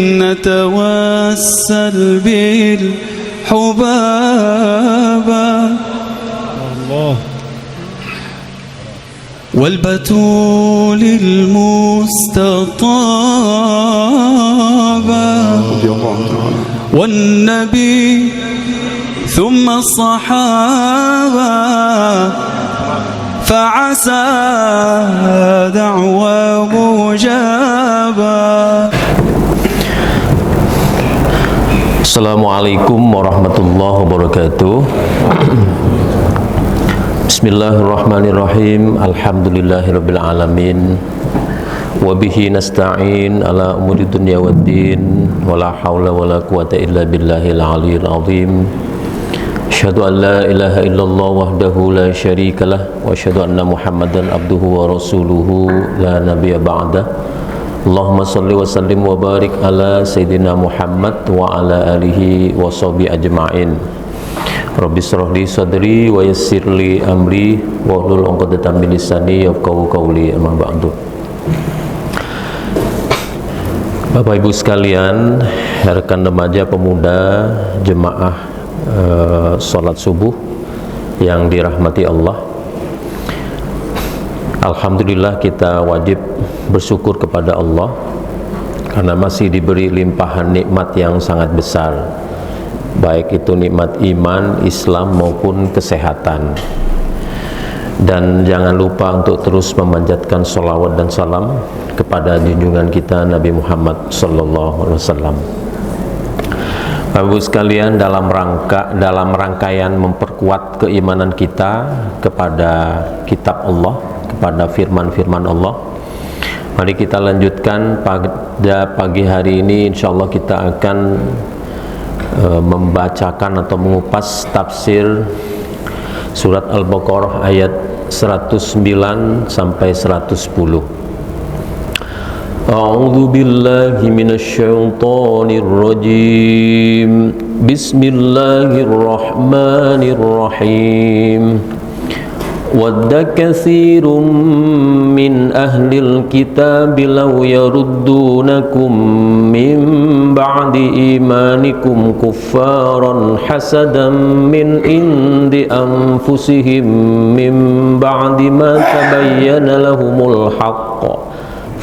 نتوسل بالحبابة والبتول المستطابة والنبي ثم الصحابة فعسى دعوى مجابة. Assalamualaikum warahmatullahi wabarakatuh. Bismillahirrahmanirrahim. Alhamdulillahirabbil alamin. Wa bihi nasta'in ala umuri dunya waddin. Wala haula wala quwata illa billahil aliyyil azim. Asyhadu an la ilaha illallah wahdahu la syarikalah wa asyhadu anna Muhammadan abduhu wa rasuluhu la nabiyya ba'dah. Allahumma salli wa sallim wa barik ala Sayyidina Muhammad wa ala alihi wa sahbihi ajma'in. Rabbi shrah li sadri wa yassir li amri wa hlul 'uqdatam min lisani yafqahu qawli, amma ba'du. Bapak Ibu sekalian, rekan remaja pemuda jemaah salat subuh yang dirahmati Allah. Alhamdulillah kita wajib bersyukur kepada Allah karena masih diberi limpahan nikmat yang sangat besar, baik itu nikmat iman, Islam maupun kesehatan. Dan jangan lupa untuk terus memanjatkan sholawat dan salam kepada junjungan kita Nabi Muhammad SAW. Bapak Ibu sekalian, dalam rangkaian memperkuat keimanan kita kepada kitab Allah, kepada firman-firman Allah, mari kita lanjutkan pada pagi hari ini. Insyaallah kita akan membacakan atau mengupas tafsir surat Al-Baqarah ayat 109 sampai 110. A'udzu billahi minasyaitonir rajim. Bismillahirrahmanirrahim. Wadda katsirun min ahlil kitab law yaruddunakum min ba'di imanikum kuffaran hasadan min indi anfusihim min ba'di ma tabayyana lahumul haqq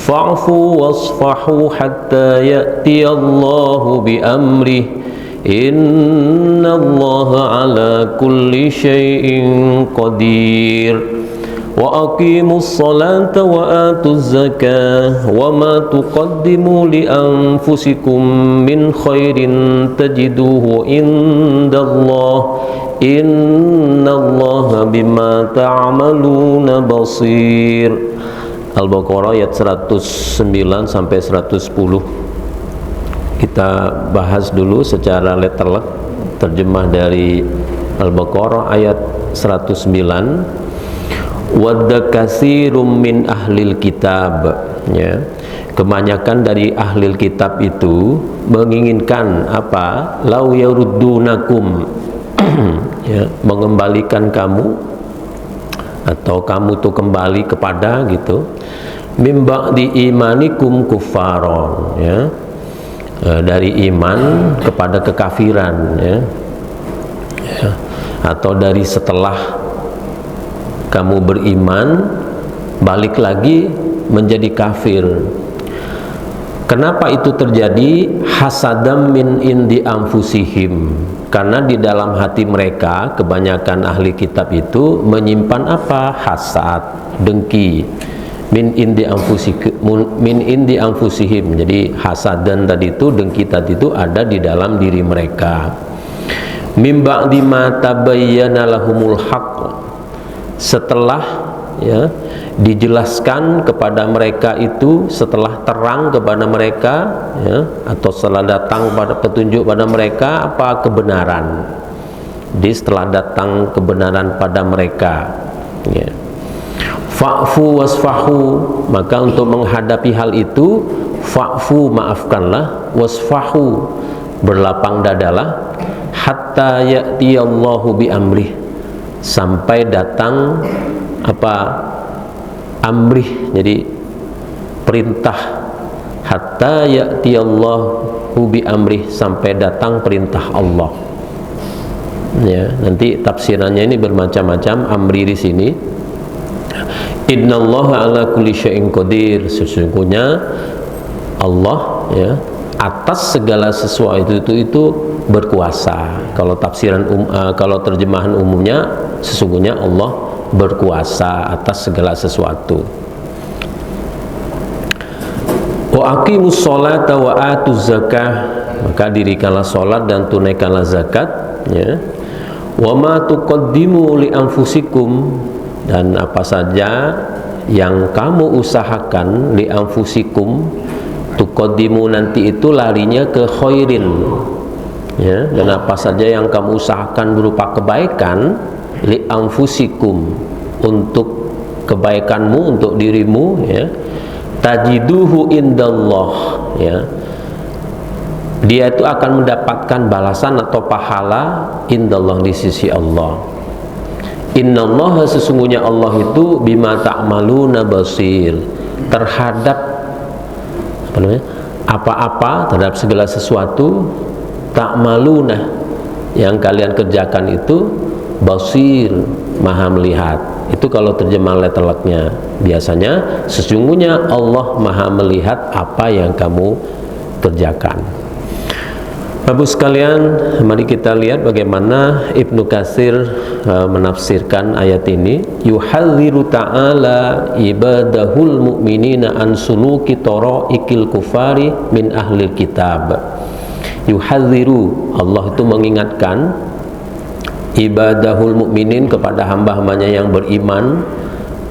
fa'fu wasfahu hatta ya'tiyallahu bi amrihi innallaha ala kulli syai'in qadir wa aqimus salata wa atuz zakah wa ma tuqaddimu li anfusikum min khairin tajiduhu indallah innallaha bima ta'maluna basir. Al-Baqarah ayat 109 sampai 110. Kita bahas dulu secara letterlek terjemah dari Al-Baqarah ayat 109. Wadda katsirum min ahlil kitab, ya. Kebanyakan dari ahlil kitab itu menginginkan apa? Lau yaruddunakum ya, mengembalikan kamu atau kamu tuh kembali kepada gitu, mim ba'di imanikum kuffaron, ya, dari iman kepada kekafiran, ya, ya, atau dari setelah kamu beriman balik lagi menjadi kafir. Kenapa itu terjadi? Hasadam min indi anfusihim, karena di dalam hati mereka, kebanyakan ahli kitab itu menyimpan apa? Hasad, dengki. Min indi anfusihim. Jadi hasadan tadi itu, dengki tadi itu ada di dalam diri mereka. Mim ba'di ma tabayyana lahumul haqq, setelah, ya, dijelaskan kepada mereka itu, setelah terang kepada mereka, ya, atau setelah datang pada petunjuk pada mereka apa? Kebenaran. Jadi setelah datang kebenaran pada mereka, ya. Fa'fu wasfahu, maka untuk menghadapi hal itu, fa'fu, maafkanlah, wasfahu, berlapang dadalah, hatta ya'tiyallahu bi amrih, sampai datang apa? Amrih, jadi perintah, hatta ya'tiyallahu bi amrih, sampai datang perintah Allah. Ya, nanti tafsirannya ini bermacam-macam. Amri di sini, innallaha ala kulli syai'in qadir, sesungguhnya Allah ya atas segala sesuatu itu berkuasa. Kalau tafsiran kalau terjemahan umumnya, sesungguhnya Allah berkuasa atas segala sesuatu. Wa aqimus sholata wa atuz zakah, maka dirikanlah salat dan tunaikanlah zakat, ya. Wa ma tuqaddimu li anfusikum, dan apa saja yang kamu usahakan, li anfusikum, tuqaddimu nanti itu larinya ke khairin, ya, dan apa saja yang kamu usahakan berupa kebaikan, li anfusikum, untuk kebaikanmu, untuk dirimu, ya, tajiduhu indallah, ya, dia itu akan mendapatkan balasan atau pahala indallah, di sisi Allah. Innallaha, sesungguhnya Allah itu bima ta'maluna basir, terhadap apa-apa, terhadap segala sesuatu, ta'maluna, yang kalian kerjakan itu, basir, maha melihat. Itu kalau terjemah letterleknya. Biasanya sesungguhnya Allah maha melihat apa yang kamu kerjakan. Bapak sekalian, mari kita lihat bagaimana Ibnu Katsir menafsirkan ayat ini. Yuhadziru ta'ala ibadahul mu'minina an suluki taraikil kufari min ahlil kitab. Yuhadziru, Allah itu mengingatkan ibadahul mu'minin, kepada hamba-hambanya yang beriman,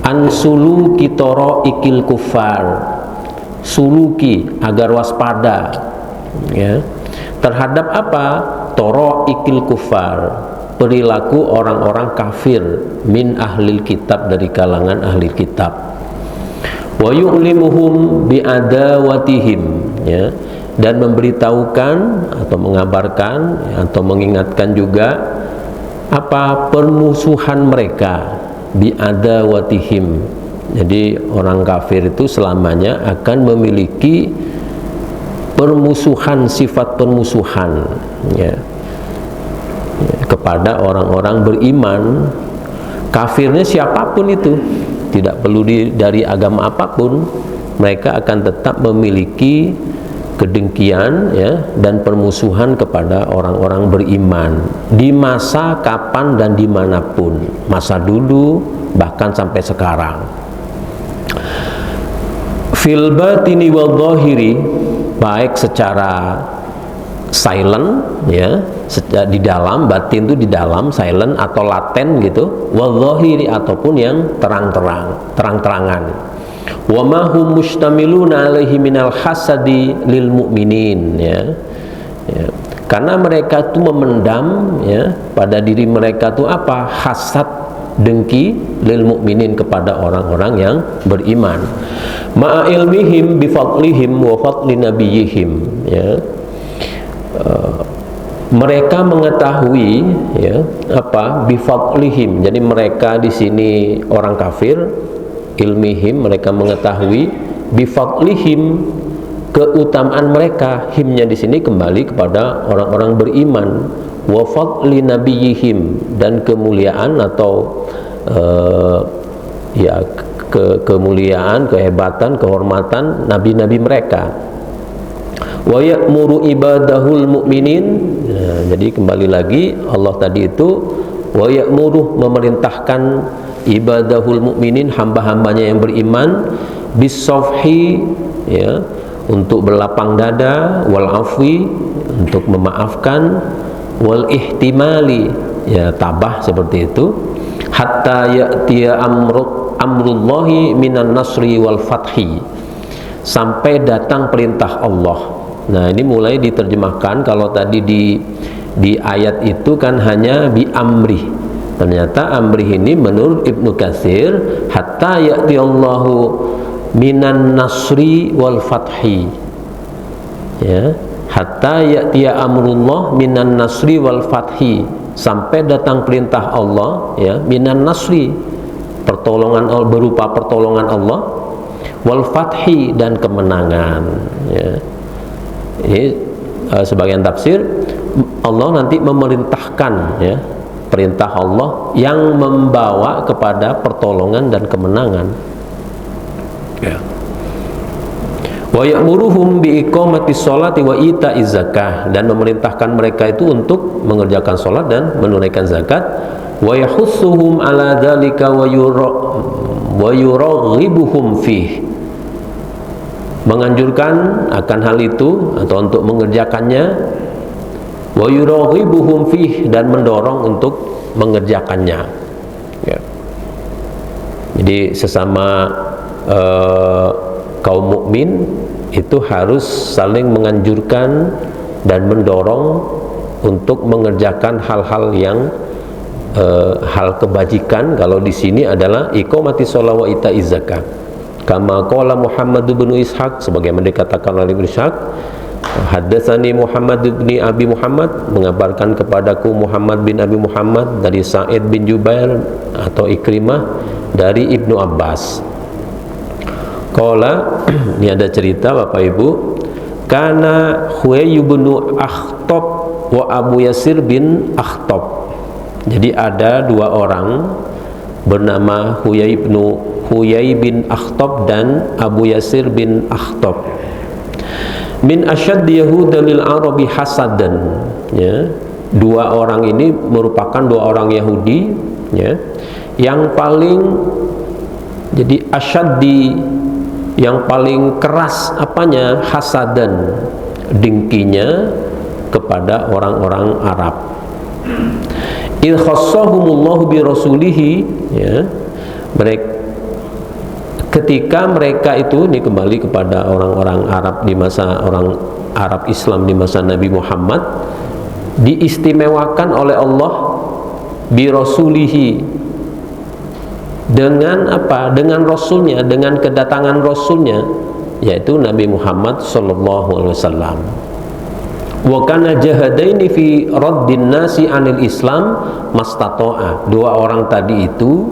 an suluki taraikil kufar, suluki, agar waspada, ya, terhadap apa? Taraikil kufar, perilaku orang-orang kafir, min ahlil kitab, dari kalangan ahli kitab. Wa yu'limuhum bi adawatihim, ya, dan memberitahukan atau mengabarkan atau mengingatkan juga apa? Permusuhan mereka, bi adawatihim. Jadi orang kafir itu selamanya akan memiliki permusuhan, sifat permusuhan, ya, kepada orang-orang beriman. Kafirnya siapapun itu, tidak perlu dari agama apapun, mereka akan tetap memiliki kedengkian, ya, dan permusuhan kepada orang-orang beriman di masa kapan dan dimanapun, masa dulu bahkan sampai sekarang. Fil batini wal zahiri, baik secara silent, ya, di dalam, batin itu di dalam, silent atau laten gitu, wal zahiri, ataupun yang terang-terangan. Wa ma hum mustamiluna alaihi minal hasadi lil mu'minin, ya, ya. Karena mereka itu memendam, ya, pada diri mereka itu apa? Hasad, dengki, lil mu'minin, kepada orang-orang yang beriman. Ma'a ilmihim bi fadlihim wa fadli nabiyihim, ya. Mereka mengetahui, ya, apa? Bi fadlihim. Jadi mereka di sini orang kafir, ilmihim, mereka mengetahui, bifadlihim, keutamaan mereka, himnya di sini kembali kepada orang-orang beriman, wa fadli nabiyihim, dan kemuliaan atau ya, kemuliaan, kehebatan, kehormatan nabi-nabi mereka. Wa ya'muru ibadahul mu'minin, nah, jadi kembali lagi Allah tadi itu, wa ya'muru, memerintahkan ibadahul mu'minin, hamba-hambanya yang beriman, bisofhi, ya, untuk berlapang dada, wal afwi, untuk memaafkan, wal ihtimali, ya, tabah, seperti itu, hatta ya'tiya amrullahi minan nasri wal fathi, sampai datang perintah Allah. Nah, ini mulai diterjemahkan. Kalau tadi di ayat itu kan hanya bi amri, ternyata amri ini menurut Ibnu Katsir hatta ya'tiyallahu minan nasri wal fathi, ya, hatta ya'tiya amrullah minan nasri wal fathi, sampai datang perintah Allah, ya, minan nasri, pertolongan, berupa pertolongan Allah, wal fathi dan kemenangan, ya. Ini sebagian tafsir Allah nanti memerintahkan, ya, perintah Allah yang membawa kepada pertolongan dan kemenangan, ya. Wa ya'muruhum bi iqamati sholati wa ita'iz zakah, dan memerintahkan mereka itu untuk mengerjakan sholat dan menunaikan zakat. Wa yahussuhum ala dzalika wa yuraghibuhum fih, menganjurkan akan hal itu atau untuk mengerjakannya. Wa yuraghibuhum fih, dan mendorong untuk mengerjakannya, ya. Jadi sesama kaum mukmin itu harus saling menganjurkan dan mendorong untuk mengerjakan hal-hal yang hal kebajikan. Kalau di sini adalah iqamati shalah wa ita'iz zakah. Kama qala Muhammad bin Ishaq, sebagaimana dikatakan oleh Ibnu Ishaq, haddatsani Muhammad bin Abi Muhammad, mengabarkan kepadaku Muhammad bin Abi Muhammad dari Sa'id bin Jubair atau Ikrimah dari Ibnu Abbas. Qala, ini ada cerita Bapak Ibu, kana Huyai bin Akhtab wa Abu Yasir bin Akhtab. Jadi ada dua orang bernama Huyai bin Akhtab dan Abu Yasir bin Akhtab. Min asyad yahuda lil arabi hasadan, ya. Dua orang ini merupakan dua orang Yahudi, ya, yang paling, jadi asyaddi, yang paling keras apanya, hasadan, dengkinya kepada orang-orang Arab. Il khassahumullahu bi rasulihi, ya. Ketika mereka itu, ini kembali kepada orang-orang Arab di masa orang Arab Islam di masa Nabi Muhammad, diistimewakan oleh Allah bi rasulihi, dengan apa? Dengan Rasulnya, dengan kedatangan Rasulnya, yaitu Nabi Muhammad sallallahu alaihi wasallam. Wa kana jahadaini fi raddin nasi anil Islam mastata'a. Dua orang tadi itu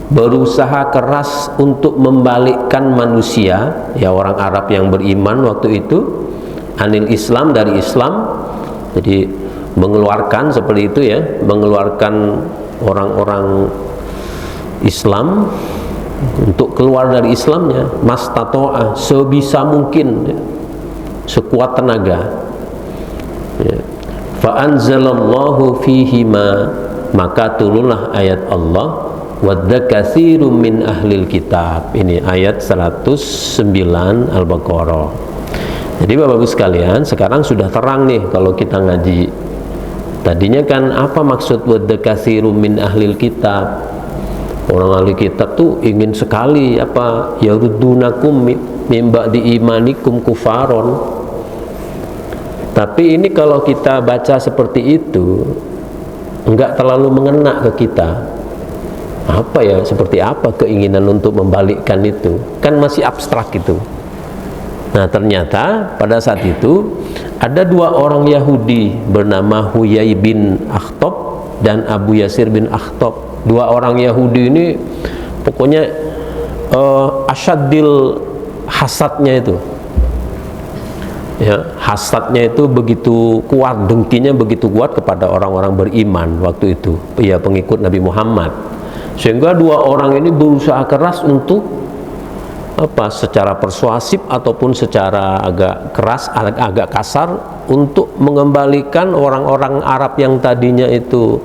berusaha keras untuk membalikkan manusia, ya, orang Arab yang beriman waktu itu, anil Islam, dari Islam. Jadi mengeluarkan seperti itu, ya, mengeluarkan orang-orang Islam untuk keluar dari Islamnya, mastato'a, sebisa mungkin, ya, sekuat tenaga, ya. Fa anzalallahu fihima, maka turunlah ayat Allah, wadda katsirum min ahlil kitab. Ini ayat 109 Al-Baqarah. Jadi Bapak Ibu sekalian, sekarang sudah terang nih kalau kita ngaji. Tadinya kan apa maksud wadda katsirum min ahlil kitab? Orang ahli kitab tuh ingin sekali apa, yaruddunakum mim ba'di imanikum kufaron. Tapi ini kalau kita baca seperti itu enggak terlalu mengena ke kita. Apa ya, seperti apa keinginan untuk membalikkan itu? Kan masih abstrak itu. Nah, ternyata pada saat itu ada dua orang Yahudi bernama Huyai bin Akhtab dan Abu Yasir bin Akhtab. Dua orang Yahudi ini pokoknya asyadil hasadnya itu, ya, hasadnya itu begitu kuat, dengkinya begitu kuat kepada orang-orang beriman waktu itu, ya, pengikut Nabi Muhammad. Sehingga dua orang ini berusaha keras untuk apa, secara persuasif ataupun secara agak keras, agak kasar, untuk mengembalikan orang-orang Arab yang tadinya itu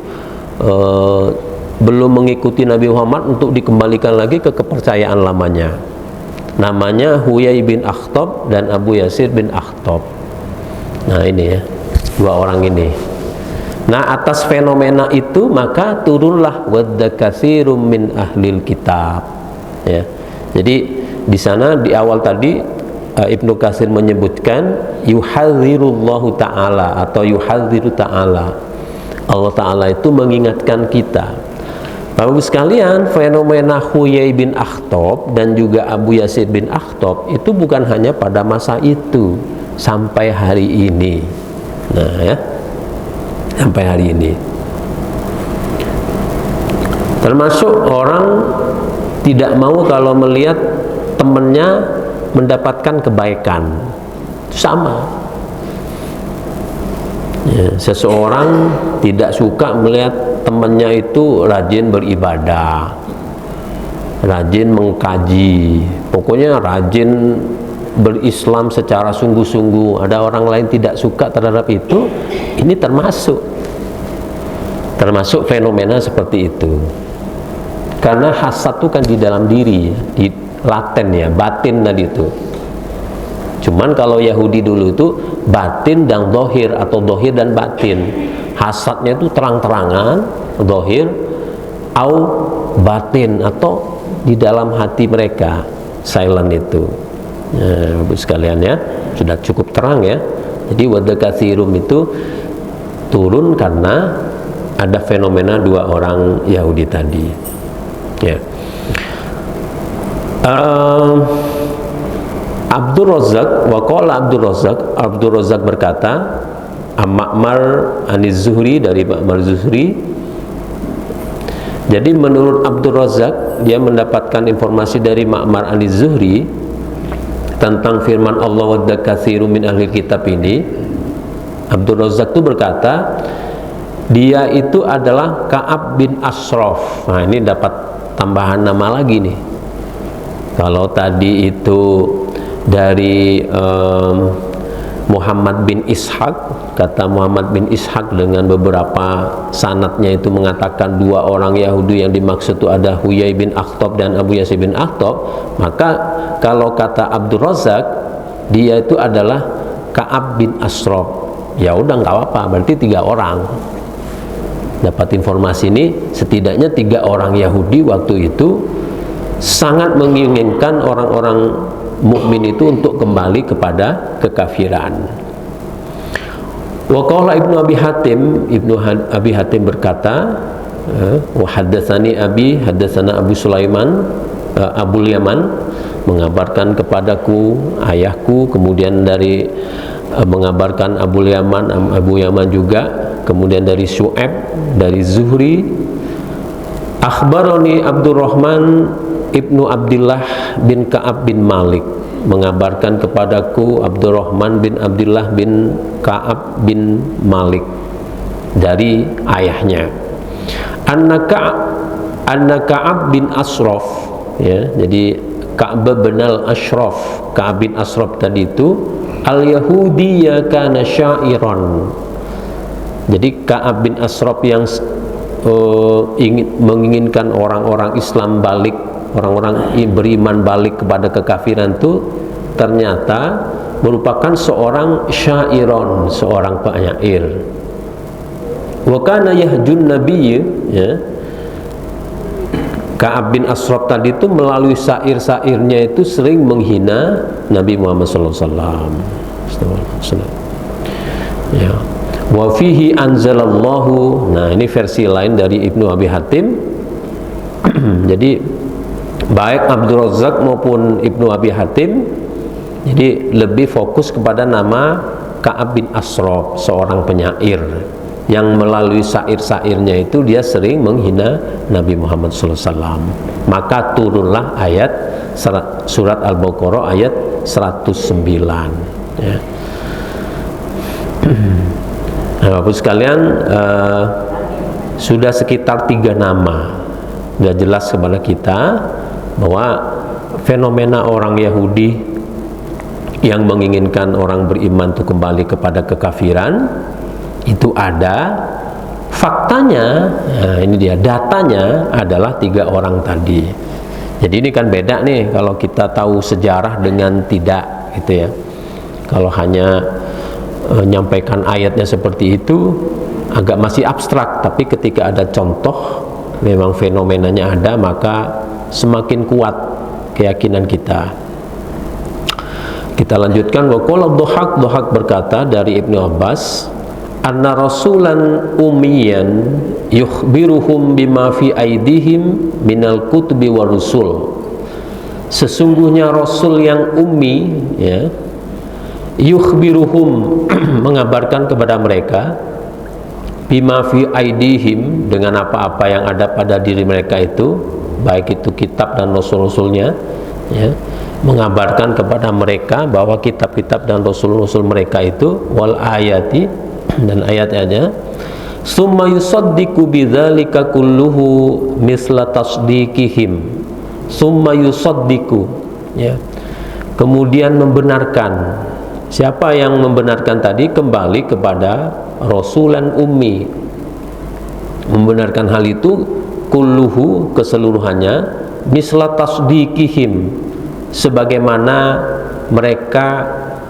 belum mengikuti Nabi Muhammad untuk dikembalikan lagi ke kepercayaan lamanya. Namanya Huyai bin Akhtab dan Abu Yasir bin Akhtab. Nah, ini, ya, dua orang ini. Nah, atas fenomena itu maka turunlah wadda katsirum min ahlil kitab, ya. Jadi di sana di awal tadi Ibnu Katsir menyebutkan yuhadzirullahu ta'ala atau yuhadziru ta'ala. Allah Ta'ala itu mengingatkan kita. Bapak Ibu sekalian, fenomena Huyai bin Akhtab dan juga Abu Yasir bin Akhtab itu bukan hanya pada masa itu, sampai hari ini. Nah, ya, sampai hari ini. Termasuk orang tidak mau kalau melihat temannya mendapatkan kebaikan. Sama. Ya, seseorang tidak suka melihat temannya itu rajin beribadah, rajin mengkaji, pokoknya rajin berislam secara sungguh-sungguh. Ada orang lain tidak suka terhadap itu, ini termasuk fenomena seperti itu. Karena hasad itu kan di dalam diri, di laten ya, batin tadi itu. Cuman kalau Yahudi dulu itu batin dan dohir, atau dohir dan batin. Hasadnya itu terang-terangan, dohir, au batin, atau di dalam hati mereka, silent itu. Ya, Bapak sekalian ya, sudah cukup terang ya. Jadi wadda katsirum itu turun karena ada fenomena dua orang Yahudi tadi. Ya. Abdul Razak, waqala Abdul Razak berkata, Ma'mar An-Zuhri, dari Ma'mar Zuhri. Jadi menurut Abdul Razak, dia mendapatkan informasi dari Ma'mar An-Zuhri tentang firman Allah wadda katsirun min ahli kitab ini. Abdul Razak itu berkata, dia itu adalah Ka'ab bin Ashraf. Nah, ini dapat tambahan nama lagi nih. Kalau tadi itu dari Muhammad bin Ishaq, kata Muhammad bin Ishaq dengan beberapa sanadnya itu mengatakan dua orang Yahudi yang dimaksud itu ada Huyai bin Akhtab dan Abu Yasir bin Akhtab. Maka kalau kata Abdul Razak, dia itu adalah Ka'ab bin Ashraf. Ya udah, nggak apa-apa, berarti 3 orang. Dapat informasi ini, setidaknya 3 orang Yahudi waktu itu sangat menginginkan orang-orang mukmin itu untuk kembali kepada kekafiran. Wa qala Ibnu Abi Hatim berkata, wa haddatsani abi haddatsana Abu Sulaiman Abul Yaman, mengabarkan kepadaku ayahku, kemudian dari mengabarkan Abu Yaman juga, kemudian dari Syu'aib, dari Zuhri. Akhbaroni Abdurrahman Ibnu Abdullah bin Ka'ab bin Malik, mengabarkan kepadaku Abdurrahman bin Abdullah bin Ka'ab bin Malik dari ayahnya. Anna Ka'ab bin Ashraf, ya, jadi Ka'ab bin al-Ashraf, Ka'ab bin Ashraf tadi itu al-Yahudiyya kana syairan. Jadi Ka'ab bin Ashraf yang menginginkan orang-orang Islam balik, orang-orang beriman balik kepada kekafiran itu ternyata merupakan seorang syairon, seorang penyair. Wa kana yahjun nabiy, ya. Ka'ab bin Ashraf tadi itu melalui syair-syairnya itu sering menghina Nabi Muhammad SAW. Ya. Wa fihi anzalallahu. Nah, ini versi lain dari Ibnu Abi Hatim. Jadi baik Abdul Razak maupun Ibnu Abi Hatim jadi lebih fokus kepada nama Ka'ab bin Ashraf, seorang penyair yang melalui syair-syairnya itu dia sering menghina Nabi Muhammad SAW. Maka turunlah ayat surat Al-Baqarah ayat 109, ya. Nah, Bapak sekalian, sudah sekitar 3 nama sudah jelas kepada kita bahwa fenomena orang Yahudi yang menginginkan orang beriman itu kembali kepada kekafiran itu ada. Faktanya, nah ini dia, datanya adalah 3 orang tadi. Jadi ini kan beda nih kalau kita tahu sejarah dengan tidak, gitu ya. Kalau hanya menyampaikan ayatnya seperti itu agak masih abstrak, tapi ketika ada contoh memang fenomenanya ada, maka semakin kuat keyakinan kita. Kita lanjutkan. Wa qala Dhahak berkata dari Ibnu Abbas, anna rasulan ummiyan yukhbiruhum bima fi aidihim minal kutubi wa rusul. Sesungguhnya rasul yang ummi, ya, yukhbiruhum mengabarkan kepada mereka bima fi aidihim, dengan apa-apa yang ada pada diri mereka itu, baik itu kitab dan rasul-rasulnya. ya, mengabarkan kepada mereka bahwa kitab-kitab dan rasul-rasul mereka itu wal ayati, dan ayat-ayatnya, summa yusaddiqu bidzalika kulluhu misla tasdiqihim, summa yusaddiqu, ya, kemudian membenarkan. Siapa yang membenarkan tadi? Kembali kepada rasulan ummi, membenarkan hal itu kulluhu, keseluruhannya, misla tasdiqihim, sebagaimana mereka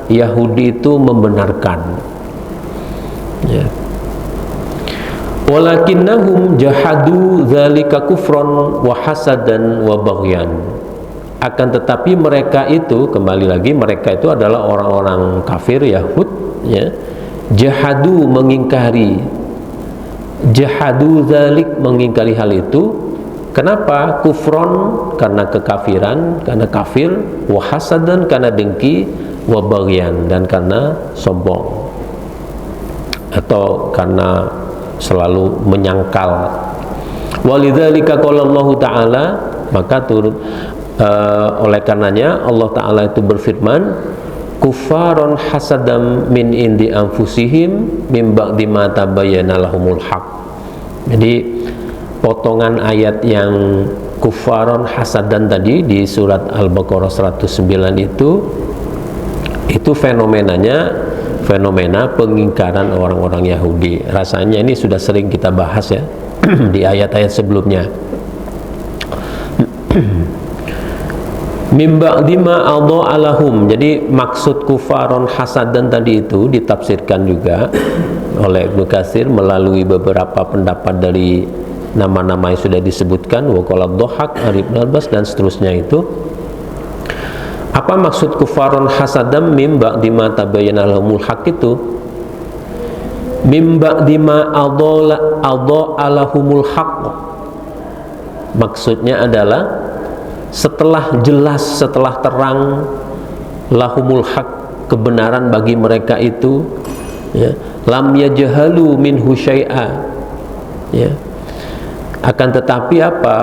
Yahudi itu membenarkan, ya. Walakinnahum jahadu dzalika kufran wa hasadan wa baghyan. Akan tetapi mereka itu, kembali lagi, mereka itu adalah orang-orang kafir Yahud, ya. Jahadu, mengingkari, jahadu dzalik, mengingkari hal itu. Kenapa? Kufron, karena kekafiran, karena kafir, wa hasadan, karena dengki, wa baghyan, dan karena sombong, atau karena selalu menyangkal. Walidzalika qala Allah Ta'ala, maka turut oleh karenanya Allah Ta'ala itu berfirman, kufaron hasadam min indi anfusihim mim ba'di ma tabayyana lahumul haq. Jadi potongan ayat yang kufaron hasadan tadi di surat Al-Baqarah 109 itu fenomenanya fenomena pengingkaran orang-orang Yahudi. Rasanya ini sudah sering kita bahas, ya, di ayat-ayat sebelumnya. Mimba dima alahum. Jadi maksud kufaron hasadan tadi itu ditafsirkan juga oleh Ibnu Katsir melalui beberapa pendapat dari nama-nama yang sudah disebutkan, waqala Dhahak, Ibnu Abbas, dan seterusnya itu. Apa maksud kufaron hasadam mimba dima tabayyana lahumul haq itu? Mimba dima alahumul haq, maksudnya adalah setelah jelas, setelah terang, lahumul haq, kebenaran bagi mereka itu, ya, lam yajhalu minhu syai'a, ya, akan tetapi apa?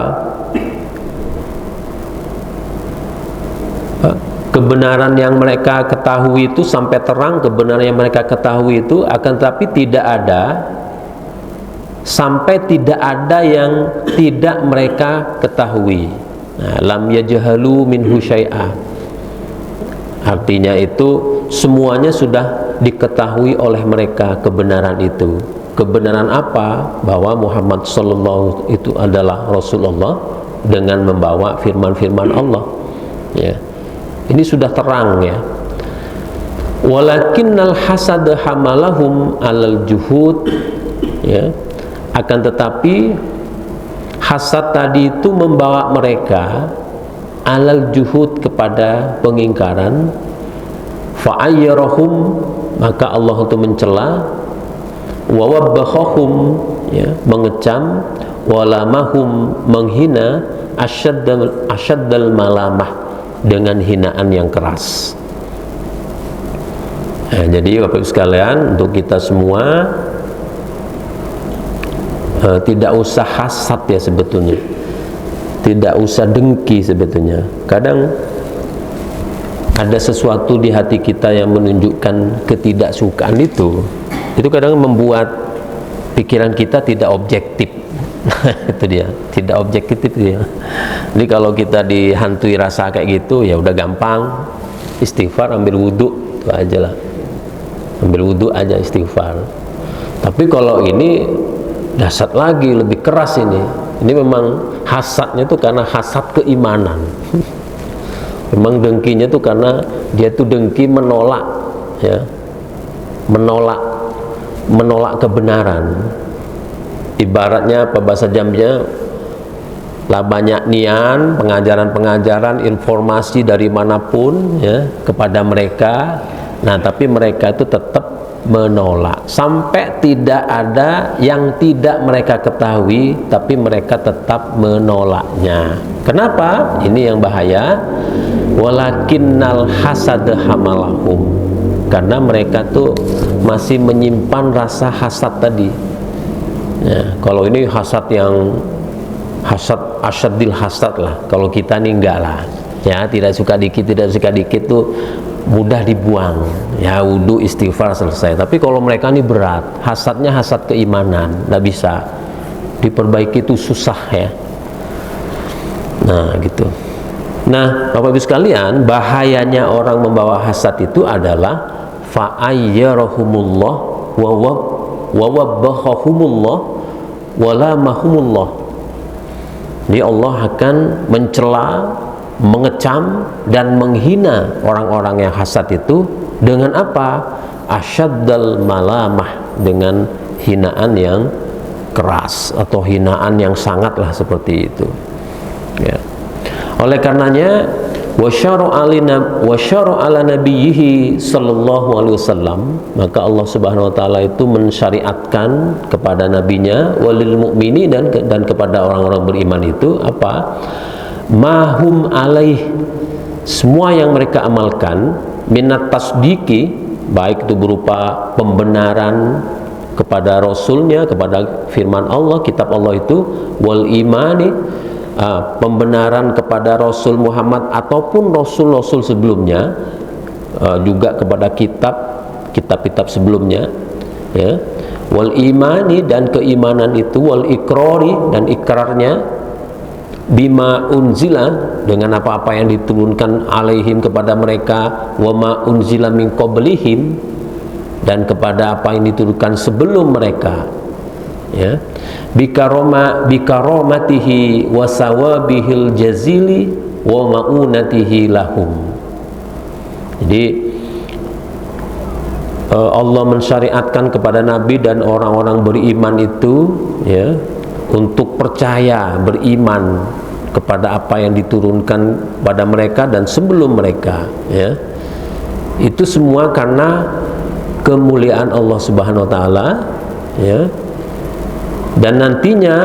Kebenaran yang mereka ketahui itu sampai terang, kebenaran yang mereka ketahui itu, akan tetapi tidak ada, sampai tidak ada yang tidak mereka ketahui. Nah, lam yajhalu minhu syai'a, artinya itu semuanya sudah diketahui oleh mereka kebenaran itu. Kebenaran apa? Bahwa Muhammad sallallahu itu adalah Rasulullah dengan membawa firman-firman Allah, ya. Ini sudah terang, ya. Walakinnal hasad hamalahum alal juhud, ya. Akan tetapi hasad tadi itu membawa mereka alal juhud, kepada pengingkaran. Fa'ayyarahum, maka Allah itu mencela. Wa wabbahahum, ya, mengecam. Walamahum, menghina. Asyaddal malamah, dengan hinaan yang keras. Nah, jadi Bapak Ibu sekalian, untuk kita semua tidak usah hasad, ya, sebetulnya tidak usah dengki. Sebetulnya kadang ada sesuatu di hati kita yang menunjukkan ketidaksukaan, itu kadang membuat pikiran kita tidak objektif. Itu dia, tidak objektif dia. Jadi kalau kita dihantui rasa kayak gitu, ya udah gampang istighfar, ambil wudhu, itu aja lah, ambil wudhu aja, istighfar. Tapi kalau ini dahsyat lagi, lebih keras ini memang hasadnya itu karena hasad keimanan. Memang dengkinya itu karena dia itu dengki menolak, ya, menolak kebenaran. Ibaratnya apa bahasa jamnya, lah banyak nian, pengajaran-pengajaran, informasi dari manapun, ya, kepada mereka. Nah, tapi mereka itu tetap menolak, sampai tidak ada yang tidak mereka ketahui, tapi mereka tetap menolaknya. Kenapa? Ini yang bahaya. Walakinnal hasad hamalahum, karena mereka tuh masih menyimpan rasa hasad tadi. Ya, kalau ini hasad yang hasad asyadil hasad lah, kalau kita ini enggak lah. Ya, tidak suka dikit tuh mudah dibuang. Ya, wudu, istighfar, selesai. Tapi kalau mereka ini berat, hasadnya hasad keimanan, nggak bisa diperbaiki, itu susah ya. Nah, gitu. Nah, Bapak Ibu sekalian, bahayanya orang membawa hasad itu adalah fa'ayyarahumullah wa wabbahahumullah wa lamahumullah. Jadi Allah akan mencela, mengecam dan menghina orang-orang yang hasad itu dengan apa? Asyaddal malamah, dengan hinaan yang keras atau hinaan yang sangatlah seperti itu. Ya. Oleh karenanya wasyara ala nabiyhi sallallahu alaihi wasallam, maka Allah Subhanahu wa taala itu mensyariatkan kepada nabinya walil mukmini dan kepada orang-orang beriman itu apa? Mahum alaih, semua yang mereka amalkan, minat tasdiki, baik itu berupa pembenaran kepada Rasulnya, kepada firman Allah, kitab Allah itu, wal imani, pembenaran kepada Rasul Muhammad ataupun Rasul-Rasul sebelumnya, juga kepada kitab-kitab sebelumnya, ya, wal imani, dan keimanan itu, wal ikrari, dan ikrarnya, bima unzila, dengan apa-apa yang diturunkan alaihim kepada mereka, wa ma unzila min qablihim, dan kepada apa yang diturunkan sebelum mereka, ya, bikaromatihi wa sawabihil jazili wa ma'unatihi lahum. Jadi Allah mensyariatkan kepada Nabi dan orang-orang beriman itu, ya, untuk percaya, beriman kepada apa yang diturunkan pada mereka dan sebelum mereka, ya. Itu semua karena kemuliaan Allah Subhanahu wa taala, ya. Dan nantinya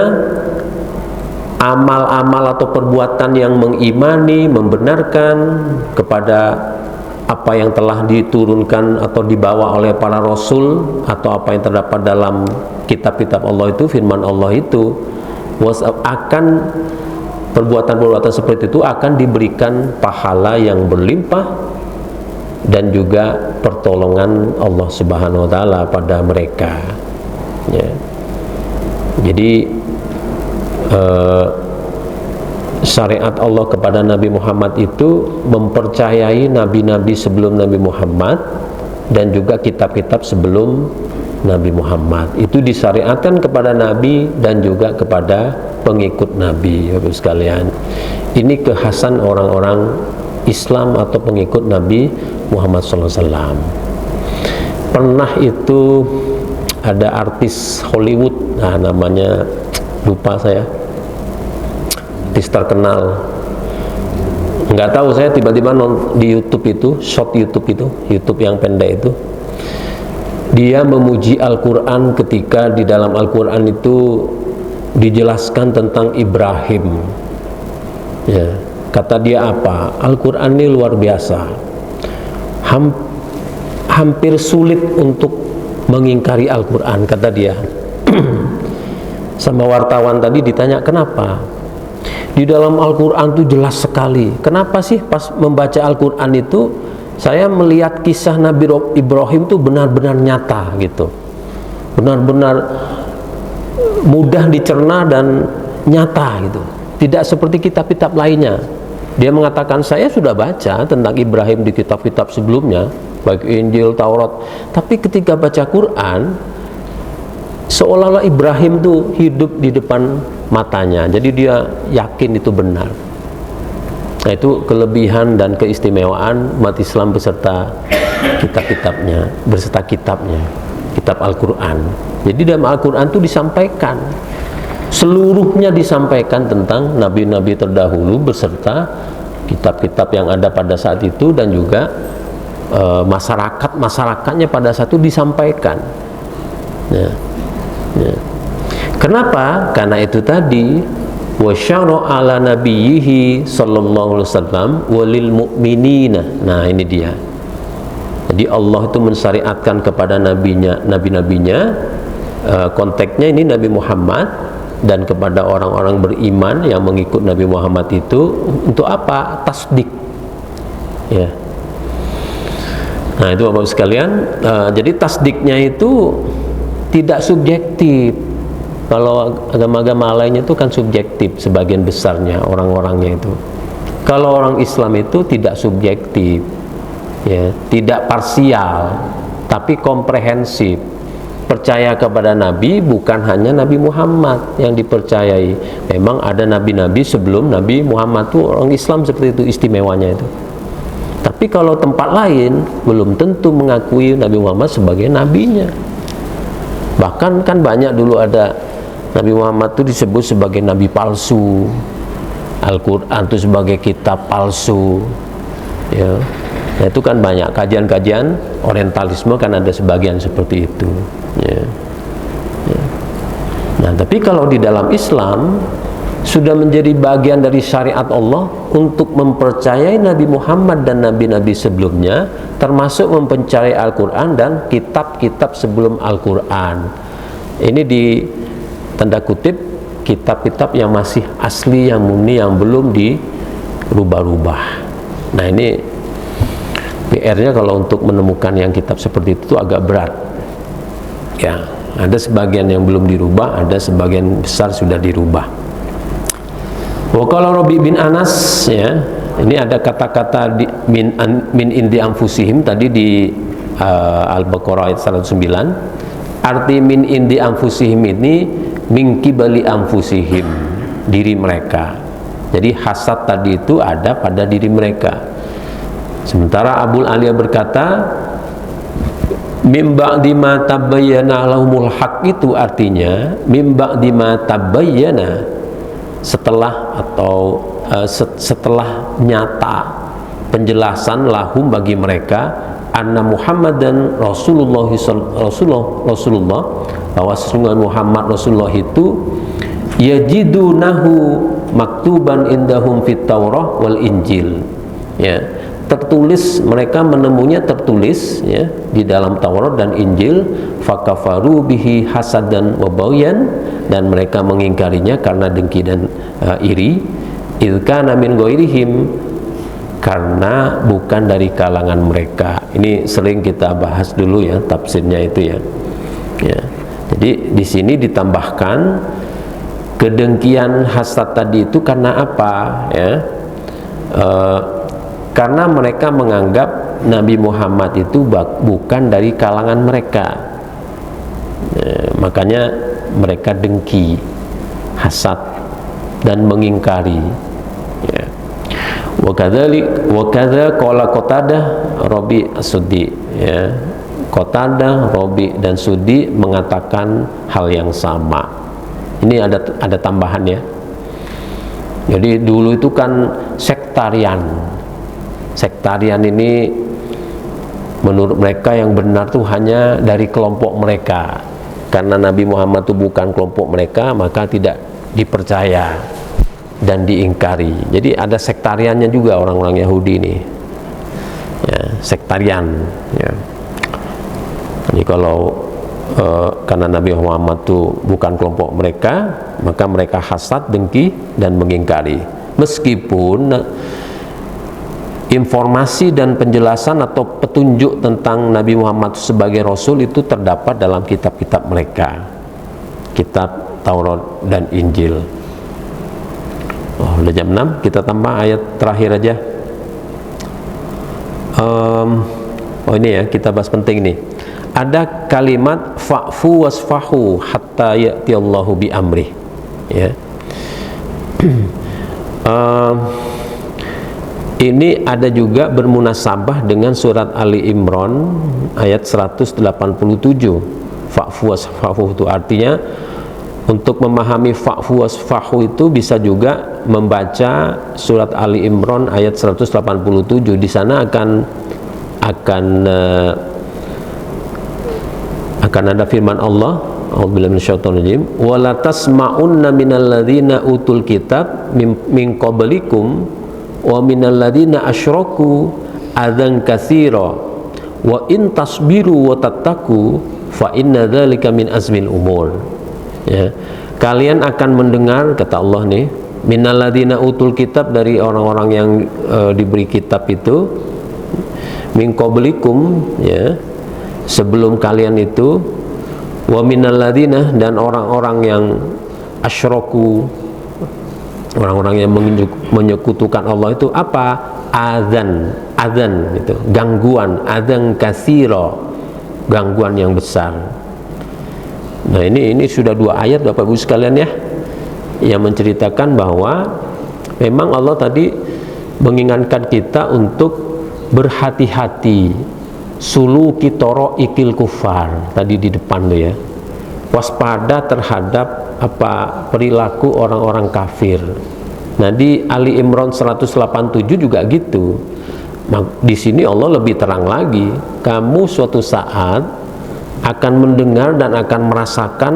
amal-amal atau perbuatan yang mengimani, membenarkan kepada apa yang telah diturunkan atau dibawa oleh para rasul, atau apa yang terdapat dalam kitab-kitab Allah itu, firman Allah itu, akan perbuatan-perbuatan seperti itu akan diberikan pahala yang berlimpah dan juga pertolongan Allah Subhanahu wa taala pada mereka, ya. Jadi syariat Allah kepada Nabi Muhammad itu mempercayai nabi-nabi sebelum Nabi Muhammad dan juga kitab-kitab sebelum Nabi Muhammad. Itu disyariatkan kepada Nabi dan juga kepada pengikut Nabi, Bapak sekalian. Ini kekhasan orang-orang Islam atau pengikut Nabi Muhammad SAW. Pernah itu ada artis Hollywood, nah namanya lupa saya, artis terkenal, nggak tahu saya, tiba-tiba di YouTube itu, short YouTube itu, YouTube yang pendek itu, dia memuji Al-Quran ketika di dalam Al-Quran itu dijelaskan tentang Ibrahim, ya. Kata dia apa? Al-Quran ini luar biasa, hampir sulit untuk mengingkari Al-Quran, kata dia. Sama wartawan tadi ditanya kenapa, di dalam Al-Quran itu jelas sekali. Kenapa sih pas membaca Al-Quran itu saya melihat kisah Nabi Ibrahim itu benar-benar nyata gitu, benar-benar mudah dicerna dan nyata gitu, tidak seperti kitab-kitab lainnya. Dia mengatakan, saya sudah baca tentang Ibrahim di kitab-kitab sebelumnya, baik Injil, Taurat, tapi ketika baca Quran seolah-olah Ibrahim tuh hidup di depan matanya, jadi dia yakin itu benar. Nah, itu kelebihan dan keistimewaan umat Islam beserta kitab-kitabnya, kitab Al-Quran. Jadi dalam Al-Quran itu disampaikan, seluruhnya disampaikan tentang nabi-nabi terdahulu beserta kitab-kitab yang ada pada saat itu, dan juga masyarakatnya pada saat itu disampaikan, ya. Ya. Kenapa? Karena itu tadi wasyara ala nabiyhi sallallahu alaihi wasallam walil mu'minina. Nah, ini dia. Jadi Allah itu mensyariatkan kepada nabinya, konteksnya ini Nabi Muhammad, dan kepada orang-orang beriman yang mengikut Nabi Muhammad itu untuk apa? Tasdik, ya. Nah itu Bapak sekalian, jadi tasdiknya itu tidak subjektif. Kalau agama-agama lainnya itu kan subjektif sebagian besarnya orang-orangnya itu. Kalau orang Islam itu tidak subjektif, ya, tidak parsial, tapi komprehensif. Percaya kepada Nabi bukan hanya Nabi Muhammad yang dipercayai. Memang ada nabi-nabi sebelum Nabi Muhammad, itu orang Islam seperti itu istimewanya itu. Tapi kalau tempat lain belum tentu mengakui Nabi Muhammad sebagai nabinya. Bahkan kan banyak dulu ada Nabi Muhammad itu disebut sebagai nabi palsu, Al-Quran itu sebagai kitab palsu, ya. Nah, itu kan banyak kajian-kajian orientalisme kan ada sebagian seperti itu, ya. Ya. Nah tapi kalau di dalam Islam sudah menjadi bagian dari syariat Allah untuk mempercayai Nabi Muhammad dan nabi-nabi sebelumnya, termasuk mempercayai Al-Quran dan kitab-kitab sebelum Al-Quran. Ini di tanda kutip kitab-kitab yang masih asli, yang murni, yang belum dirubah-rubah. Nah ini PR-nya kalau untuk menemukan yang kitab seperti itu agak berat, ya. Ada sebagian yang belum dirubah, ada sebagian besar sudah dirubah. Kalau Rabi bin Anas, ya, ini ada kata-kata min indi anfusihim tadi di Al-Baqarah ayat 109. Arti min indi anfusihim ini min qibali anfusihim, diri mereka. Jadi hasad tadi itu ada pada diri mereka. Sementara Abul Aliyah berkata mim ba'di ma tabayyana lahumul haq, itu artinya mim ba'di ma tabayyana, setelah atau setelah nyata penjelasan lahum bagi mereka anna Muhammadan Rasulullah bahwa sesungguhnya Muhammad Rasulullah itu yajidunahu maktuban indahum fit Taurah wal Injil, ya, tertulis, mereka menemunya tertulis, ya, di dalam Taurat dan Injil. Fakafaru bihi hasadan wa baghyan, dan mereka mengingkarinya karena dengki dan iri. Ilkana min ghairihim, karena bukan dari kalangan mereka. Ini sering kita bahas dulu, ya, tafsirnya itu, ya. Ya. Jadi di sini ditambahkan kedengkian hasad tadi itu karena apa, ya? Karena mereka menganggap Nabi Muhammad itu bukan dari kalangan mereka, makanya mereka dengki, hasad, dan mengingkari, ya. Wa kadza qala Qatadah Rabi As-Suddi, ya. Qatadah, Rabi, dan Suddi mengatakan hal yang sama. Ini ada tambahan, ya. Jadi dulu itu kan sektarian ini menurut mereka yang benar tuh hanya dari kelompok mereka. Karena Nabi Muhammad itu bukan kelompok mereka, maka tidak dipercaya dan diingkari. Jadi ada sektariannya juga orang-orang Yahudi ini, ya, sektarian, ya. Jadi kalau karena Nabi Muhammad itu bukan kelompok mereka, maka mereka hasad, dengki, dan mengingkari. Meskipun informasi dan penjelasan atau petunjuk tentang Nabi Muhammad sebagai Rasul itu terdapat dalam kitab-kitab mereka, kitab Taurat dan Injil. Udah jam 6, kita tambah ayat terakhir aja. Ini ya, kita bahas penting nih. Ada kalimat fa'fu wasfahu hatta ya'tiyallahu bi amrih, ya. Ini ada juga bermunasabah dengan surat Ali Imran ayat 187. Fa'fu wasfahu itu artinya, untuk memahami fa'fu wasfahu itu bisa juga membaca surat Ali Imran ayat 187. Di sana akan ada firman Allah, a'udzubillahi minasyaitonir rajim, wala tasma'unna minal ladzina utul kitab min qablikum wa minal ladzina asyraku adzan katsira wa in tasbiru wa tattaqu fa inna dzalika min azmil umur, ya. kalian akan mendengar, kata Allah nih, minalladzina utul kitab, dari orang-orang yang diberi kitab itu, min qablikum, ya, sebelum kalian itu, wa minalladzina, dan orang-orang yang asyraku, orang-orang yang menyekutukan Allah itu apa? Adzan itu gangguan, adzan katsira, gangguan yang besar. Nah, ini sudah 2 ayat Bapak Ibu sekalian ya, yang menceritakan bahwa memang Allah tadi mengingatkan kita untuk berhati-hati, suluki toroikil kufar, tadi di depan tuh ya, waspada terhadap apa perilaku orang-orang kafir. Nah, di Ali Imran 187 juga gitu. Di sini Allah lebih terang lagi, kamu suatu saat akan mendengar dan akan merasakan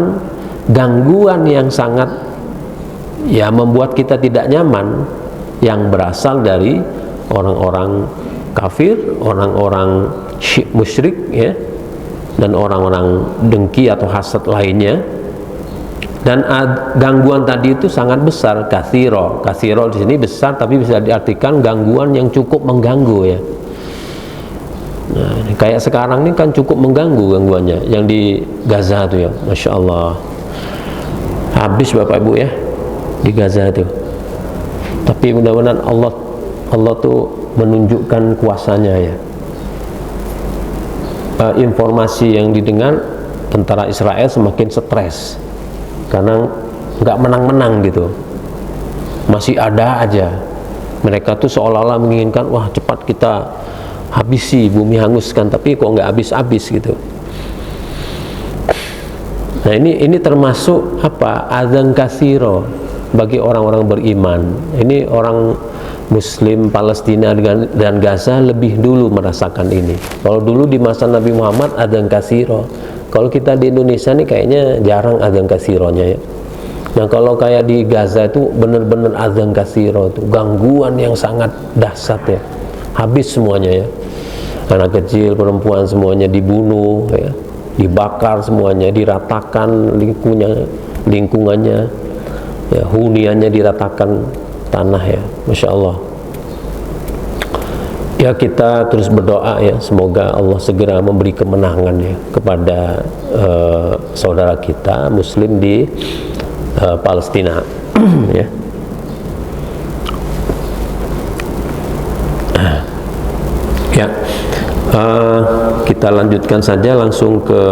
gangguan yang sangat ya membuat kita tidak nyaman, yang berasal dari orang-orang kafir, orang-orang musyrik ya, dan orang-orang dengki atau hasad lainnya. Dan gangguan tadi itu sangat besar, katsiro di sini besar, tapi bisa diartikan gangguan yang cukup mengganggu ya. Nah, kayak sekarang ini kan cukup mengganggu gangguannya, yang di Gaza tuh ya, Masya Allah, habis Bapak Ibu ya di Gaza tuh. Tapi mudah-mudahan Allah tuh menunjukkan kuasanya ya. Informasi yang didengar, tentara Israel semakin stres karena nggak menang-menang gitu, masih ada aja. Mereka tuh seolah-olah menginginkan, wah cepat kita habisi, bumi hanguskan, tapi kok nggak habis-habis gitu. Nah, ini termasuk apa? Adzan katsiro bagi orang-orang beriman. Ini orang Muslim Palestina dan Gaza lebih dulu merasakan ini. Kalau dulu di masa Nabi Muhammad adzan katsiro, kalau kita di Indonesia nih kayaknya jarang adzan katsironya ya. Nah, kalau kayak di Gaza itu benar-benar adzan katsiro, itu gangguan yang sangat dahsyat ya. Habis semuanya ya. Anak kecil, perempuan semuanya dibunuh ya, dibakar semuanya, diratakan lingkungannya ya, huniannya diratakan tanah ya, Masya Allah. Ya, kita terus berdoa ya, semoga Allah segera memberi kemenangan ya kepada saudara kita Muslim di Palestina ya. Ya, kita lanjutkan saja langsung ke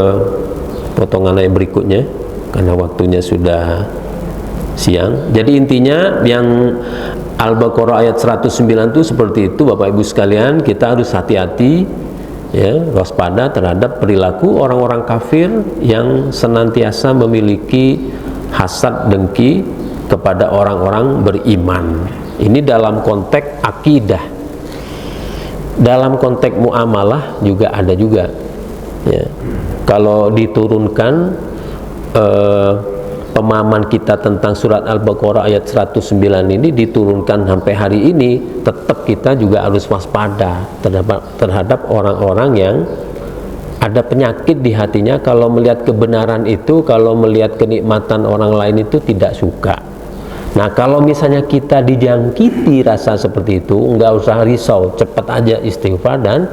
potongan ayat berikutnya karena waktunya sudah siang. Jadi intinya yang Al-Baqarah ayat 109 itu seperti itu Bapak Ibu sekalian, kita harus hati-hati ya, waspada terhadap perilaku orang-orang kafir yang senantiasa memiliki hasad dengki kepada orang-orang beriman. Ini dalam konteks akidah. Dalam konteks muamalah juga ada juga ya. Kalau diturunkan pemahaman kita tentang surat Al-Baqarah ayat 109 ini diturunkan sampai hari ini, tetap kita juga harus waspada terhadap orang-orang yang ada penyakit di hatinya. Kalau melihat kebenaran itu, kalau melihat kenikmatan orang lain itu tidak suka. Nah, kalau misalnya kita dijangkiti rasa seperti itu, nggak usah risau, cepat aja istighfar dan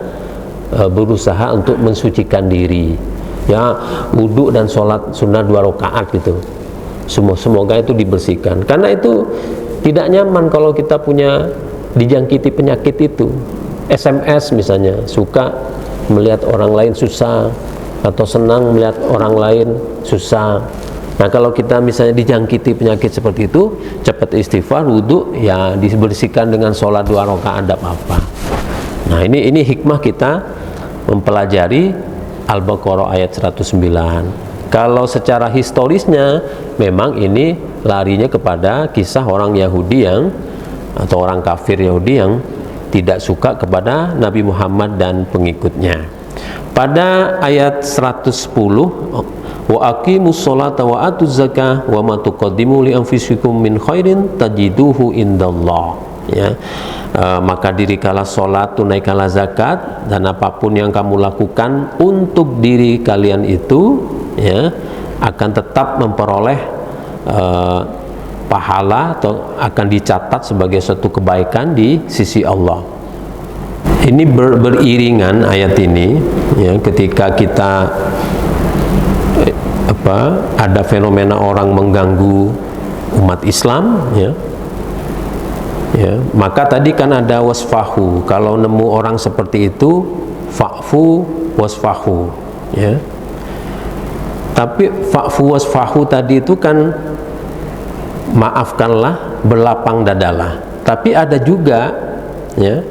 berusaha untuk mensucikan diri ya, wudhu dan sholat sunnah 2 rakaat gitu. Semoga itu dibersihkan, karena itu tidak nyaman kalau kita punya dijangkiti penyakit itu. SMS misalnya, suka melihat orang lain susah atau senang melihat orang lain susah. Nah, kalau kita misalnya dijangkiti penyakit seperti itu, cepat istighfar, wudhu ya, dibersihkan dengan sholat 2 rakaat, ada apa-apa. Nah, ini hikmah kita mempelajari Al-Baqarah ayat 109. Kalau secara historisnya memang ini larinya kepada kisah orang Yahudi yang, atau orang kafir Yahudi yang tidak suka kepada Nabi Muhammad dan pengikutnya. Pada ayat 110, wa aqimus sholata wa atuz zakah wa ma tuqaddimu li anfusikum min khairin tajiduhu indallah ya. Maka dirikanlah sholat, tunaikanlah zakat, dan apapun yang kamu lakukan untuk diri kalian itu ya, akan tetap memperoleh pahala atau akan dicatat sebagai suatu kebaikan di sisi Allah. Ini beriringan ayat ini ya, ketika kita ada fenomena orang mengganggu umat Islam ya, maka tadi kan ada wasfahu, kalau nemu orang seperti itu fa'fu wasfahu ya. Tapi fa'fu wasfahu tadi itu kan maafkanlah, berlapang dadalah. Tapi ada juga ya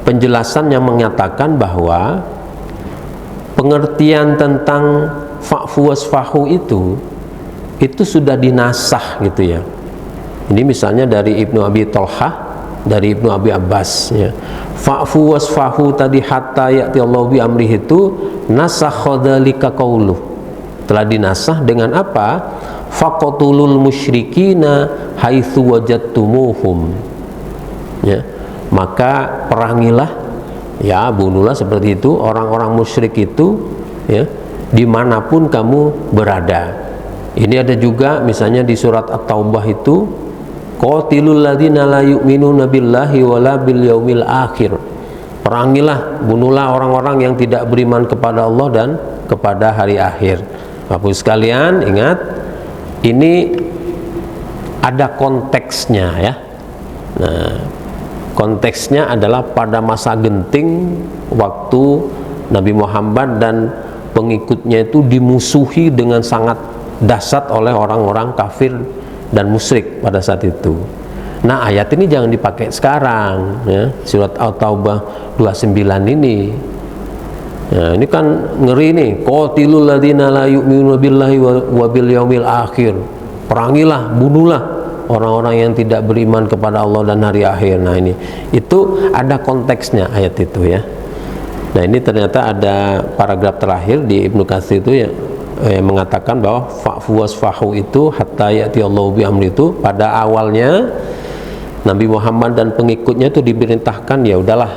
penjelasan yang mengatakan bahwa pengertian tentang fa'fu wasfahu itu sudah dinasah gitu ya. Ini misalnya dari Ibnu Abi Thalhah, dari Ibnu Abi Abbas ya. Fa'fu wasfahu tadi hatta ya'ti Allah bi amrih itu nasakha dzalika qauluh. Telah dinasah dengan apa? Faqatulul musyrikina haitsu wajadtumuhum. Ya. Maka perangilah ya, bunuhlah seperti itu orang-orang musyrik itu ya, dimanapun kamu berada. Ini ada juga misalnya di surat At-Taubah itu qatilul ladzina la yu'minuna billahi wala bil yaumil akhir. Perangilah, bunuhlah orang-orang yang tidak beriman kepada Allah dan kepada hari akhir. Bapak sekalian, ingat ini ada konteksnya ya. Nah, konteksnya adalah pada masa genting waktu Nabi Muhammad dan pengikutnya itu dimusuhi dengan sangat dahsyat oleh orang-orang kafir dan musyrik pada saat itu. Nah, ayat ini jangan dipakai sekarang ya, surat At-Taubah 29 ini. Nah, ini kan ngeri nih, qatilul ladzina la yu'minuna billahi wa bil yaumil akhir. Perangilah, bunuhlah orang-orang yang tidak beriman kepada Allah dan hari akhir. Nah, ini itu ada konteksnya ayat itu ya. Nah, ini ternyata ada paragraf terakhir di Ibnu Katsir itu ya, yang mengatakan bahwa fa'fu wasfahu itu hatta ya'ti Allahu bi amri itu pada awalnya Nabi Muhammad dan pengikutnya itu diperintahkan ya udahlah,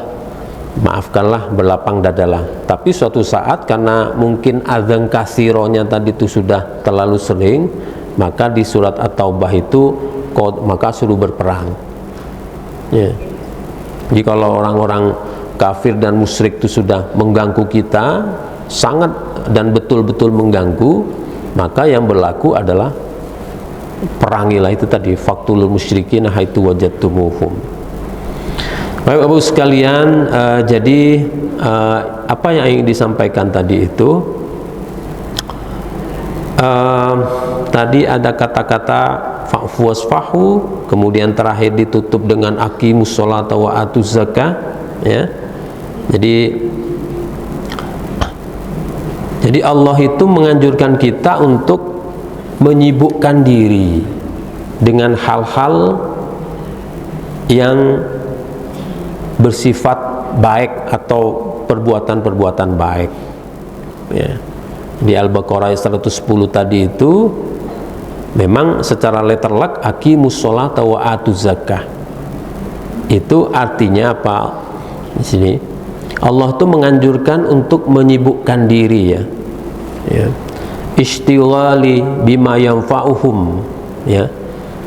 maafkanlah, berlapang dadalah. Tapi suatu saat karena mungkin adzan kasironya tadi itu sudah terlalu sering, maka di surat At-Taubah itu maka suruh berperang ya. Jadi kalau orang-orang kafir dan musyrik itu sudah mengganggu kita sangat dan betul-betul mengganggu, maka yang berlaku adalah perangilah itu tadi, faqtulul musyrikin haitsu wajadtumuhum. Baik Bapak sekalian, jadi apa yang ingin disampaikan tadi itu tadi ada kata-kata fa'fu wasfahu, kemudian terakhir ditutup dengan aqimus sholata wa atuz zakah ya. Jadi Allah itu menganjurkan kita untuk menyibukkan diri dengan hal-hal yang bersifat baik atau perbuatan-perbuatan baik ya. Di Al-Baqarah 110 tadi itu memang secara letterlek aqimus sholata wa atuz zakah. Itu artinya apa? Di sini Allah itu menganjurkan untuk menyibukkan diri ya. Istighali bima yanfa'uhum ya.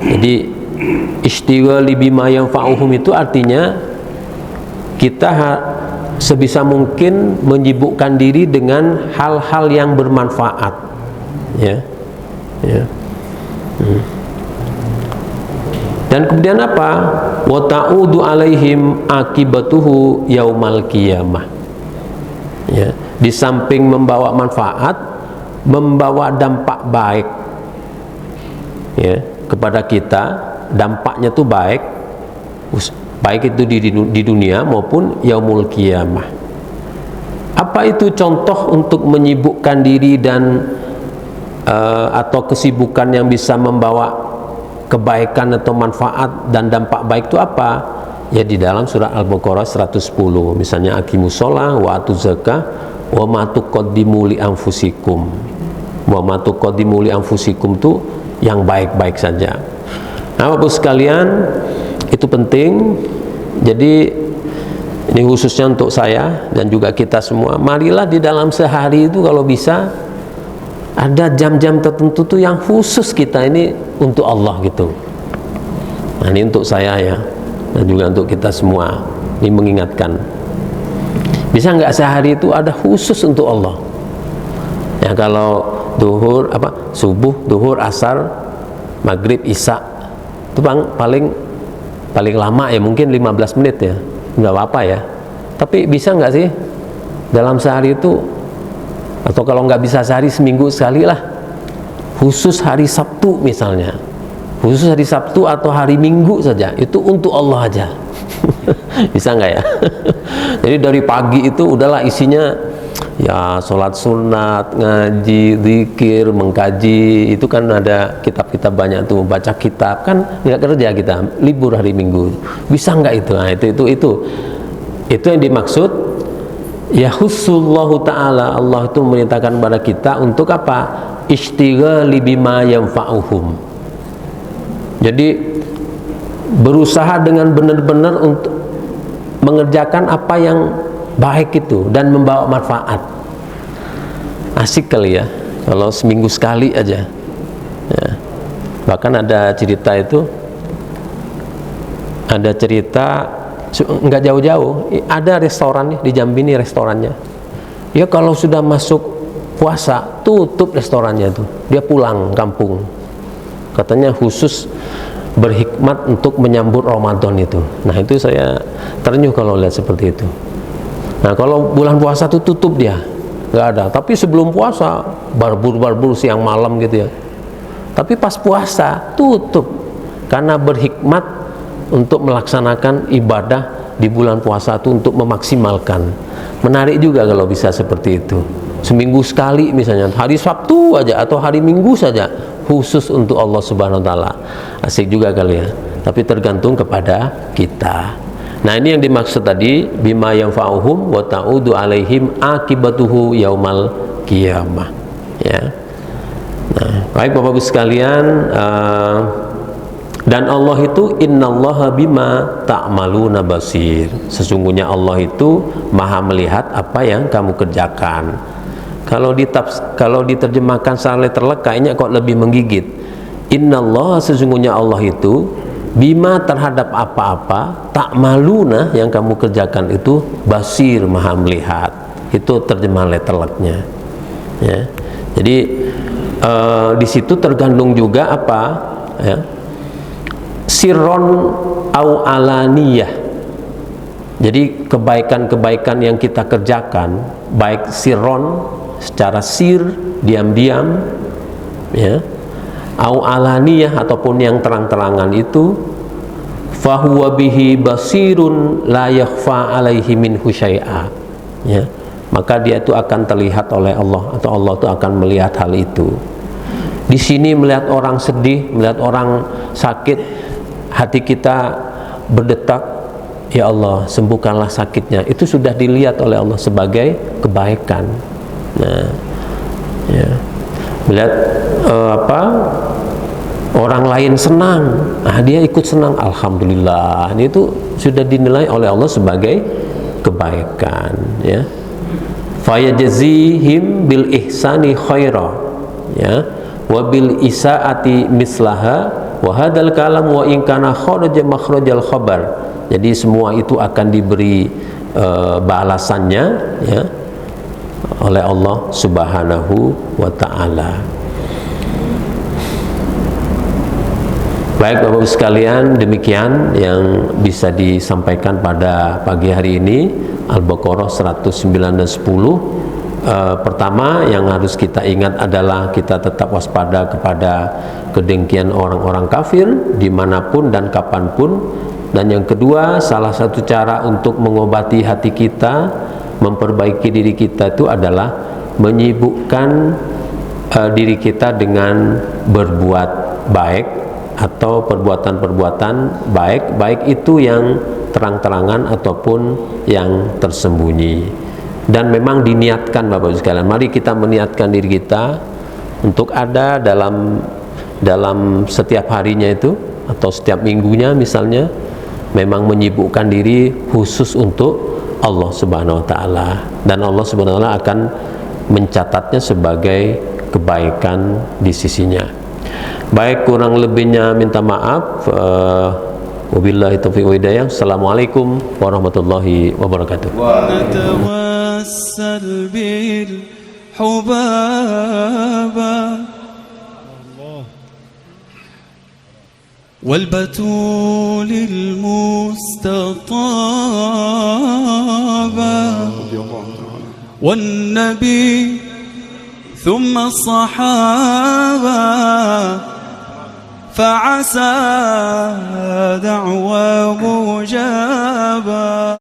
Jadi istighali bima yanfa'uhum itu artinya kita sebisa mungkin menyibukkan diri dengan hal-hal yang bermanfaat ya. Dan kemudian apa? Wa ta'udu alaihim akibatuhu yaumal qiyamah ya. Di samping membawa manfaat, membawa dampak baik ya kepada kita, dampaknya tuh baik itu di dunia maupun yaumul qiyamah. Apa itu contoh untuk menyibukkan diri dan atau kesibukan yang bisa membawa kebaikan atau manfaat dan dampak baik itu apa? Ya di dalam surah Al-Baqarah 110 misalnya aqimus shalah wa atuz zakah wa ma tuqaddimu li anfusikum. Wa ma tuqaddimu li anfusikum itu yang baik-baik saja. Nah, Bapak sekalian, itu penting. Jadi ini khususnya untuk saya dan juga kita semua, marilah di dalam sehari itu kalau bisa ada jam-jam tertentu tuh yang khusus kita ini untuk Allah gitu. Nah, ini untuk saya ya, dan juga untuk kita semua. Ini mengingatkan, bisa nggak sehari itu ada khusus untuk Allah? Ya, kalau duhur, subuh, duhur, asar, maghrib, isya, itu paling lama ya mungkin 15 menit ya, nggak apa-apa ya. Tapi bisa nggak sih dalam sehari itu, atau kalau nggak bisa sehari, seminggu sekali lah, khusus hari Sabtu misalnya, khusus hari Sabtu atau hari Minggu saja, itu untuk Allah aja. Bisa nggak ya? Jadi dari pagi itu udahlah isinya ya sholat sunat, ngaji, zikir, mengkaji. Itu kan ada kitab-kitab banyak tuh, baca kitab, kan nggak kerja kita, libur hari Minggu. Bisa nggak itu? Nah, itu yang dimaksud ya khusullahu ta'ala. Allah itu menyatakan kepada kita untuk apa? Ishtighali bima yanfa'uhum. Jadi berusaha dengan benar-benar untuk mengerjakan apa yang baik itu dan membawa manfaat. Asik kali ya kalau seminggu sekali aja ya. Bahkan ada cerita nggak jauh-jauh, ada restoran nih di Jambi nih, restorannya ya kalau sudah masuk puasa tutup restorannya tuh, dia pulang kampung, katanya khusus berhikmat untuk menyambut Ramadan itu. Nah, itu saya ternyuh kalau lihat seperti itu. Nah, kalau bulan puasa itu tutup dia, nggak ada. Tapi sebelum puasa barbur siang malam gitu ya. Tapi pas puasa tutup karena berhikmat untuk melaksanakan ibadah di bulan puasa itu untuk memaksimalkan. Menarik juga kalau bisa seperti itu. Seminggu sekali misalnya, hari Sabtu aja atau hari Minggu saja khusus untuk Allah Subhanahu wa taala. Asik juga kali ya. Tapi tergantung kepada kita. Nah, ini yang dimaksud tadi bima yanfa'uhum wa ta'udu alaihim akibatuhu yaumal qiyamah. Ya. Nah, baik Bapak Ibu sekalian, dan Allah itu innallaha bima ta'maluna basir. Sesungguhnya Allah itu Maha melihat apa yang kamu kerjakan. Kalau diterjemahkan secara letterlek kayaknya kok lebih menggigit. Innallaha, sesungguhnya Allah itu bima, terhadap apa-apa, ta'maluna, yang kamu kerjakan itu, basir, Maha melihat. Itu terjemahan letterleknya ya. Jadi di situ tergantung juga apa ya, sirron au alaniyah. Jadi kebaikan-kebaikan yang kita kerjakan, baik sirron, secara sir, diam-diam ya, au alaniyah, ataupun yang terang-terangan itu, fahuwa bihi basirun la yakhfa alaihi minhu syai'a ya, maka dia itu akan terlihat oleh Allah, atau Allah itu akan melihat hal itu. Di sini melihat orang sedih, melihat orang sakit, hati kita berdetak, ya Allah sembuhkanlah sakitnya, itu sudah dilihat oleh Allah sebagai kebaikan. Nah ya, melihat orang lain senang, dia ikut senang, alhamdulillah, ini itu sudah dinilai oleh Allah sebagai kebaikan ya. Fayajzihim bil ihsani khaira ya, wa bil isaati mislaha, wa hadzal kalam wa in kana kharaja makhrajal khabar. Jadi semua itu akan diberi balasannya ya oleh Allah Subhanahu wa ta'ala. Baik Bapak-Ibu sekalian, demikian yang bisa disampaikan pada pagi hari ini, Al-Baqarah 109 dan 10. Pertama yang harus kita ingat adalah kita tetap waspada kepada kedengkian orang-orang kafir dimanapun dan kapanpun. Dan yang kedua, salah satu cara untuk mengobati hati kita, memperbaiki diri kita itu adalah menyibukkan diri kita dengan berbuat baik, atau perbuatan-perbuatan baik, baik itu yang terang-terangan ataupun yang tersembunyi. Dan memang diniatkan Bapak Ibu sekalian, mari kita meniatkan diri kita untuk ada dalam setiap harinya itu, atau setiap minggunya misalnya, memang menyibukkan diri khusus untuk Allah Subhanahu wa ta'ala, dan Allah Subhanahu wa ta'ala akan mencatatnya sebagai kebaikan di sisinya. Baik, kurang lebihnya minta maaf. Wabillahi taufiq wa hidayah. Assalamualaikum warahmatullahi wabarakatuh. نتوسل بالحبابة والبتول المستطابة والنبي ثم الصحابة فعسى دعوى مجابة.